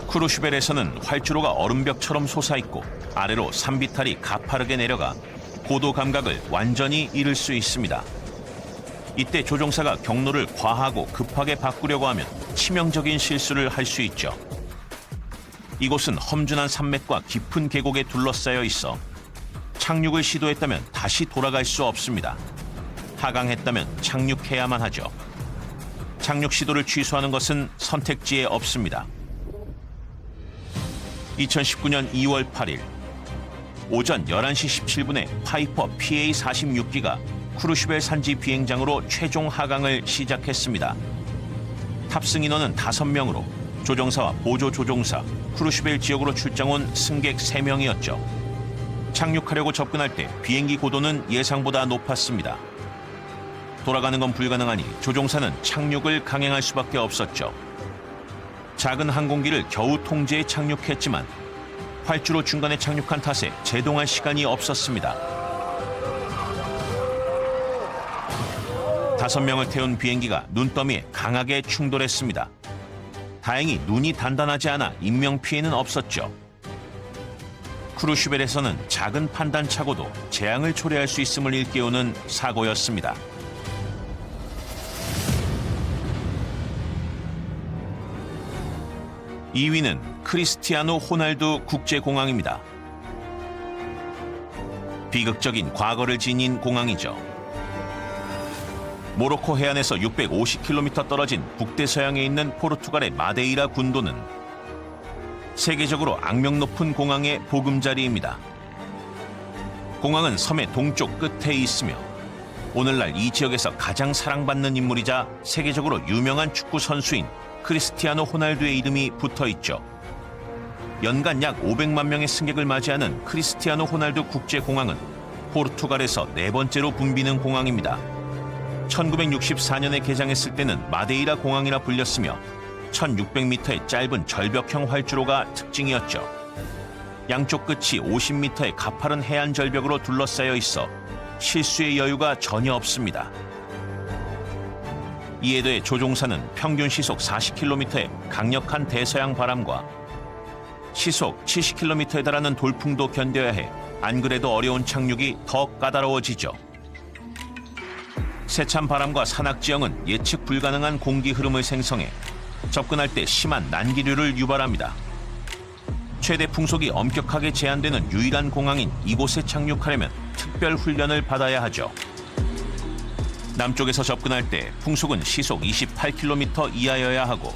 쿠르슈벨에서는 활주로가 얼음벽처럼 솟아있고 아래로 산비탈이 가파르게 내려가 고도 감각을 완전히 잃을 수 있습니다. 이때 조종사가 경로를 과하고 급하게 바꾸려고 하면 치명적인 실수를 할 수 있죠. 이곳은 험준한 산맥과 깊은 계곡에 둘러싸여 있어 착륙을 시도했다면 다시 돌아갈 수 없습니다. 하강했다면 착륙해야만 하죠. 착륙 시도를 취소하는 것은 선택지에 없습니다. 2019년 2월 8일 오전 11시 17분에 파이퍼 PA-46기가 쿠르슈벨 산지 비행장으로 최종 하강을 시작했습니다. 탑승 인원은 5명으로 조종사와 보조 조종사, 쿠르슈벨 지역으로 출장 온 승객 3명이었죠. 착륙하려고 접근할 때 비행기 고도는 예상보다 높았습니다. 돌아가는 건 불가능하니 조종사는 착륙을 강행할 수밖에 없었죠. 작은 항공기를 겨우 통제해 착륙했지만 활주로 중간에 착륙한 탓에 제동할 시간이 없었습니다. 5명을 태운 비행기가 눈더미에 강하게 충돌했습니다. 다행히 눈이 단단하지 않아 인명피해는 없었죠. 크루슈벨에서는 작은 판단착오도 재앙을 초래할 수 있음을 일깨우는 사고였습니다. 2위는 크리스티아노 호날두 국제공항입니다. 비극적인 과거를 지닌 공항이죠. 모로코 해안에서 650km 떨어진 북대서양에 있는 포르투갈의 마데이라 군도는 세계적으로 악명 높은 공항의 보금자리입니다. 공항은 섬의 동쪽 끝에 있으며 오늘날 이 지역에서 가장 사랑받는 인물이자 세계적으로 유명한 축구 선수인 크리스티아노 호날두의 이름이 붙어 있죠. 연간 약 500만 명의 승객을 맞이하는 크리스티아노 호날두 국제공항은 포르투갈에서 4번째로 붐비는 공항입니다. 1964년에 개장했을 때는 마데이라 공항이라 불렸으며 1600m의 짧은 절벽형 활주로가 특징이었죠. 양쪽 끝이 50m의 가파른 해안 절벽으로 둘러싸여 있어 실수의 여유가 전혀 없습니다. 이에 더해 조종사는 평균 시속 40km의 강력한 대서양 바람과 시속 70km에 달하는 돌풍도 견뎌야 해 안 그래도 어려운 착륙이 더 까다로워지죠. 세찬 바람과 산악지형은 예측 불가능한 공기 흐름을 생성해 접근할 때 심한 난기류를 유발합니다. 최대 풍속이 엄격하게 제한되는 유일한 공항인 이곳에 착륙하려면 특별 훈련을 받아야 하죠. 남쪽에서 접근할 때 풍속은 시속 28km 이하여야 하고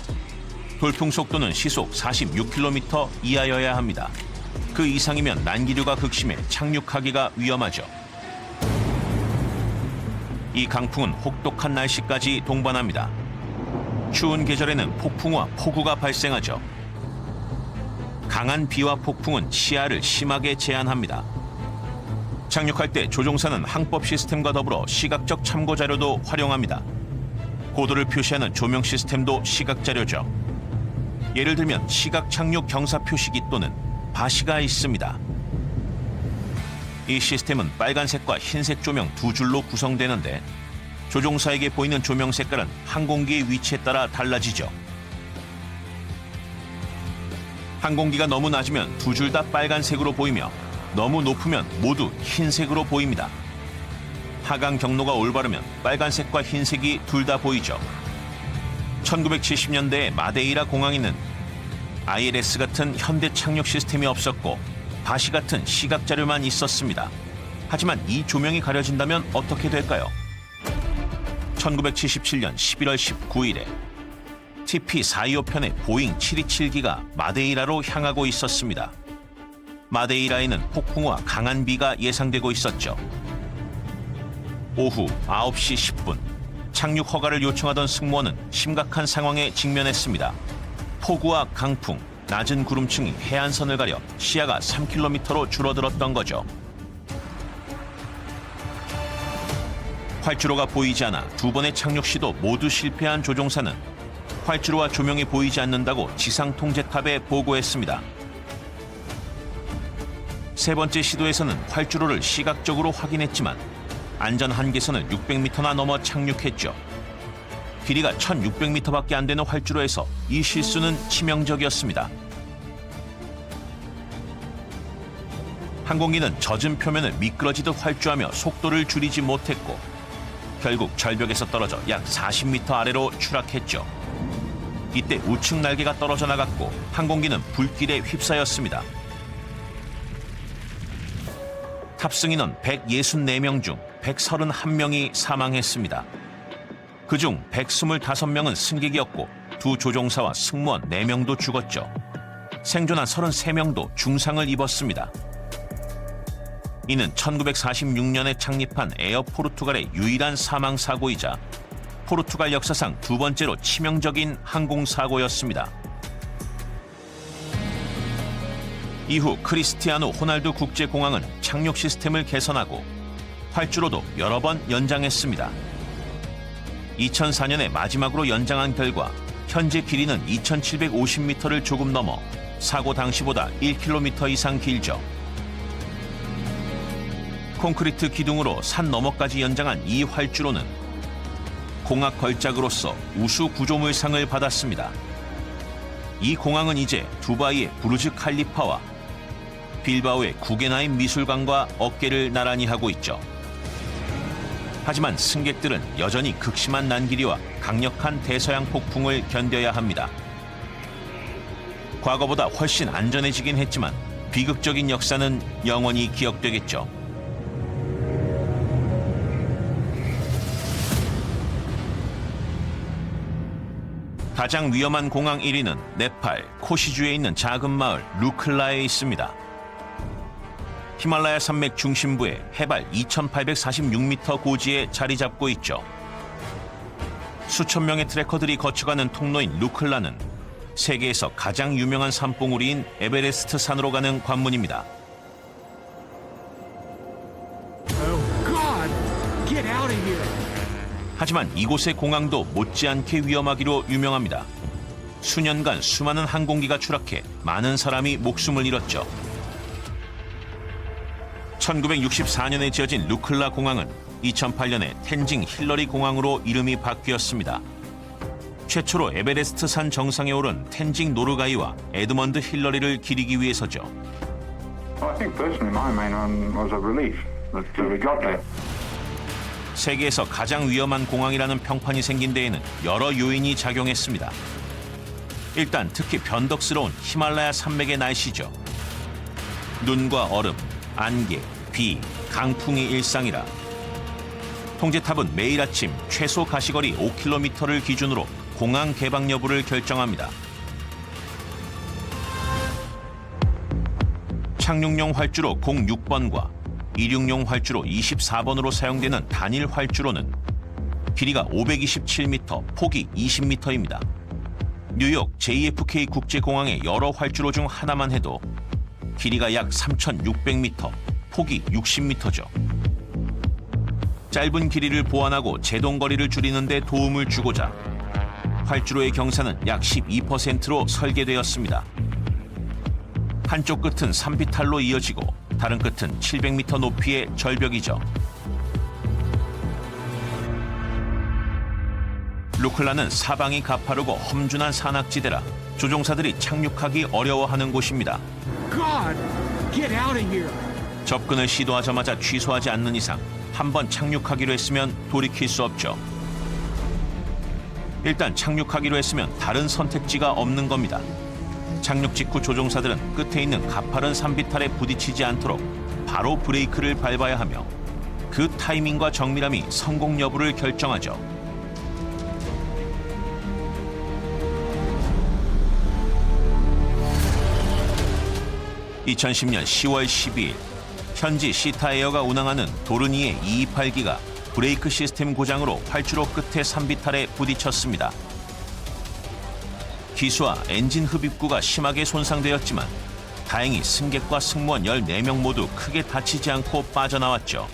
돌풍 속도는 시속 46km 이하여야 합니다. 그 이상이면 난기류가 극심해 착륙하기가 위험하죠. 이 강풍은 혹독한 날씨까지 동반합니다. 추운 계절에는 폭풍과 폭우가 발생하죠. 강한 비와 폭풍은 시야를 심하게 제한합니다. 착륙할 때 조종사는 항법 시스템과 더불어 시각적 참고 자료도 활용합니다. 고도를 표시하는 조명 시스템도 시각 자료죠. 예를 들면 시각 착륙 경사 표시기 또는 바시가 있습니다. 이 시스템은 빨간색과 흰색 조명 두 줄로 구성되는데 조종사에게 보이는 조명 색깔은 항공기의 위치에 따라 달라지죠. 항공기가 너무 낮으면 두 줄 다 빨간색으로 보이며 너무 높으면 모두 흰색으로 보입니다. 하강 경로가 올바르면 빨간색과 흰색이 둘 다 보이죠. 1970년대에 마데이라 공항에는 ILS 같은 현대 착륙 시스템이 없었고 바시 같은 시각 자료만 있었습니다. 하지만 이 조명이 가려진다면 어떻게 될까요? 1977년 11월 19일에 TP-425편의 보잉 727기가 마데이라로 향하고 있었습니다. 마데이라에는 폭풍우와 강한 비가 예상되고 있었죠. 오후 9시 10분 착륙 허가를 요청하던 승무원은 심각한 상황에 직면했습니다. 폭우와 강풍, 낮은 구름층이 해안선을 가려 시야가 3km로 줄어들었던 거죠. 활주로가 보이지 않아 두 번의 착륙 시도 모두 실패한 조종사는 활주로와 조명이 보이지 않는다고 지상 통제탑에 보고했습니다. 세 번째 시도에서는 활주로를 시각적으로 확인했지만 안전 한계선을 600m나 넘어 착륙했죠. 길이가 1600m밖에 안 되는 활주로에서 이 실수는 치명적이었습니다. 항공기는 젖은 표면을 미끄러지듯 활주하며 속도를 줄이지 못했고 결국 절벽에서 떨어져 약 40m 아래로 추락했죠. 이때 우측 날개가 떨어져 나갔고 항공기는 불길에 휩싸였습니다. 탑승 인원 164명 중 131명이 사망했습니다. 그중 125명은 승객이었고 두 조종사와 승무원 4명도 죽었죠. 생존한 33명도 중상을 입었습니다. 이는 1946년에 창립한 에어 포르투갈의 유일한 사망사고이자 포르투갈 역사상 두 번째로 치명적인 항공사고였습니다. 이후 크리스티아노 호날두 국제공항은 착륙 시스템을 개선하고 활주로도 여러 번 연장했습니다. 2004년에 마지막으로 연장한 결과 현재 길이는 2750m를 조금 넘어 사고 당시보다 1km 이상 길죠. 콘크리트 기둥으로 산 너머까지 연장한 이 활주로는 공학 걸작으로서 우수 구조물상을 받았습니다. 이 공항은 이제 두바이의 부르즈 칼리파와 빌바오의 구겐하임 미술관과 어깨를 나란히 하고 있죠. 하지만 승객들은 여전히 극심한 난길이와 강력한 대서양 폭풍을 견뎌야 합니다. 과거보다 훨씬 안전해지긴 했지만 비극적인 역사는 영원히 기억되겠죠. 가장 위험한 공항 1위는 네팔 코시주에 있는 작은 마을 루클라에 있습니다. 히말라야 산맥 중심부에 해발 2,846m 고지에 자리 잡고 있죠. 수천 명의 트레커들이 거쳐가는 통로인 루클라는 세계에서 가장 유명한 산봉우리인 에베레스트 산으로 가는 관문입니다. 하지만 이곳의 공항도 못지않게 위험하기로 유명합니다. 수년간 수많은 항공기가 추락해 많은 사람이 목숨을 잃었죠. 1964년에 지어진 루클라 공항은 2008년에 텐징 힐러리 공항으로 이름이 바뀌었습니다. 최초로 에베레스트 산 정상에 오른 텐징 노르가이와 에드먼드 힐러리를 기리기 위해서죠. I think personally my main one was a relief that we got there. 세계에서 가장 위험한 공항이라는 평판이 생긴 데에는 여러 요인이 작용했습니다. 일단 특히 변덕스러운 히말라야 산맥의 날씨죠. 눈과 얼음, 안개, 비, 강풍이 일상이라 통제탑은 매일 아침 최소 가시거리 5km를 기준으로 공항 개방 여부를 결정합니다. 착륙용 활주로 06번과 이륙용 활주로 24번으로 사용되는 단일 활주로는 길이가 527m, 폭이 20m입니다. 뉴욕 JFK 국제공항의 여러 활주로 중 하나만 해도 길이가 약 3,600m, 폭이 60m죠. 짧은 길이를 보완하고 제동거리를 줄이는 데 도움을 주고자 활주로의 경사는 약 12%로 설계되었습니다. 한쪽 끝은 산비탈로 이어지고 다른 끝은 700m 높이의 절벽이죠. 루클라는 사방이 가파르고 험준한 산악지대라 조종사들이 착륙하기 어려워하는 곳입니다. God, get out of here. 접근을 시도하자마자 취소하지 않는 이상 한번 착륙하기로 했으면 돌이킬 수 없죠. 일단 착륙하기로 했으면 다른 선택지가 없는 겁니다. 착륙 직후 조종사들은 끝에 있는 가파른 산비탈에 부딪히지 않도록 바로 브레이크를 밟아야 하며 그 타이밍과 정밀함이 성공 여부를 결정하죠. (2010년 10월 12일) 현지 시타에어가 운항하는 도르니에 228기가 브레이크 시스템 고장으로 활주로 끝에 산비탈에 부딪혔습니다. 기수와 엔진 흡입구가 심하게 손상되었지만 다행히 승객과 승무원 14명 모두 크게 다치지 않고 빠져나왔죠.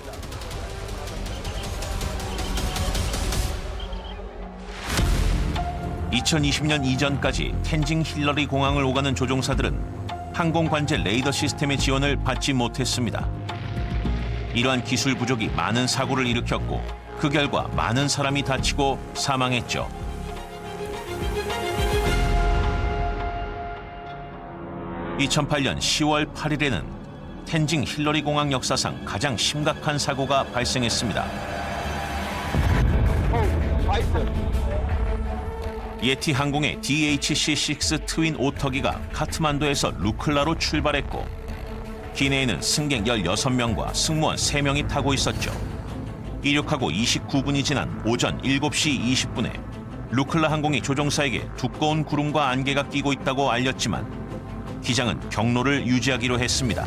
(2020년) 이전까지 텐징 힐러리 공항을 오가는 조종사들은 항공 관제 레이더 시스템의 지원을 받지 못했습니다. 이러한 기술 부족이 많은 사고를 일으켰고 그 결과 많은 사람이 다치고 사망했죠. (2008년 10월 8일에는 텐징 힐러리 공항 역사상 가장 심각한 사고가 발생했습니다. 예티 항공의 DHC-6 트윈 오터기가 카트만두에서 루클라로 출발했고 기내에는 승객 16명과 승무원 3명이 타고 있었죠. 이륙하고 29분이 지난 오전 7시 20분에 루클라 항공이 조종사에게 두꺼운 구름과 안개가 끼고 있다고 알렸지만 기장은 경로를 유지하기로 했습니다.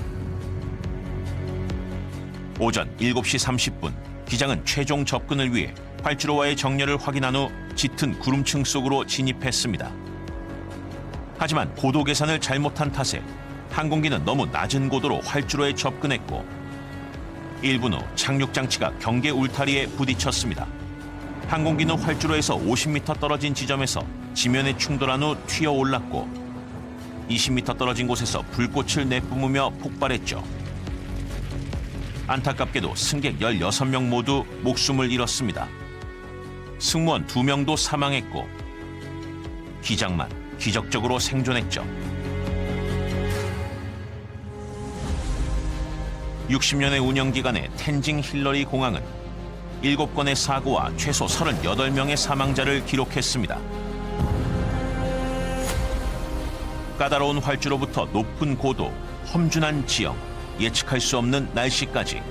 오전 7시 30분 기장은 최종 접근을 위해 활주로와의 정렬을 확인한 후 짙은 구름층 속으로 진입했습니다. 하지만 고도 계산을 잘못한 탓에 항공기는 너무 낮은 고도로 활주로에 접근했고 1분 후 착륙 장치가 경계 울타리에 부딪혔습니다. 항공기는 활주로에서 50m 떨어진 지점에서 지면에 충돌한 후 튀어 올랐고 20m 떨어진 곳에서 불꽃을 내뿜으며 폭발했죠. 안타깝게도 승객 16명 모두 목숨을 잃었습니다. 승무원 2명도 사망했고 기장만 기적적으로 생존했죠. 60년의 운영 기간에 텐징 힐러리 공항은 7건의 사고와 최소 38명의 사망자를 기록했습니다. 까다로운 활주로부터 높은 고도, 험준한 지형, 예측할 수 없는 날씨까지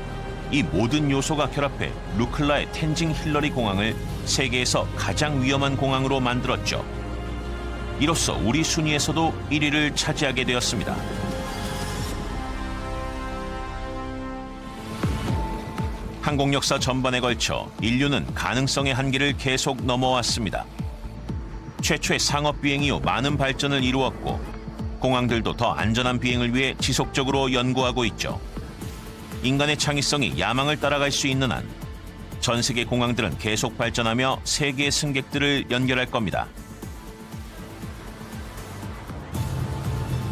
이 모든 요소가 결합해 루클라의 텐징 힐러리 공항을 세계에서 가장 위험한 공항으로 만들었죠. 이로써 우리 순위에서도 1위를 차지하게 되었습니다. 항공 역사 전반에 걸쳐 인류는 가능성의 한계를 계속 넘어왔습니다. 최초의 상업 비행 이후 많은 발전을 이루었고 공항들도 더 안전한 비행을 위해 지속적으로 연구하고 있죠. 인간의 창의성이 야망을 따라갈 수 있는 한 전 세계 공항들은 계속 발전하며 세계의 승객들을 연결할 겁니다.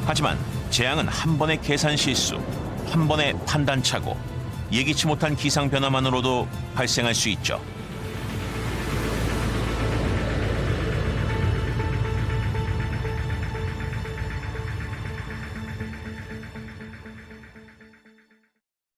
하지만 재앙은 한 번의 계산 실수, 한 번의 판단 착오, 예기치 못한 기상 변화만으로도 발생할 수 있죠.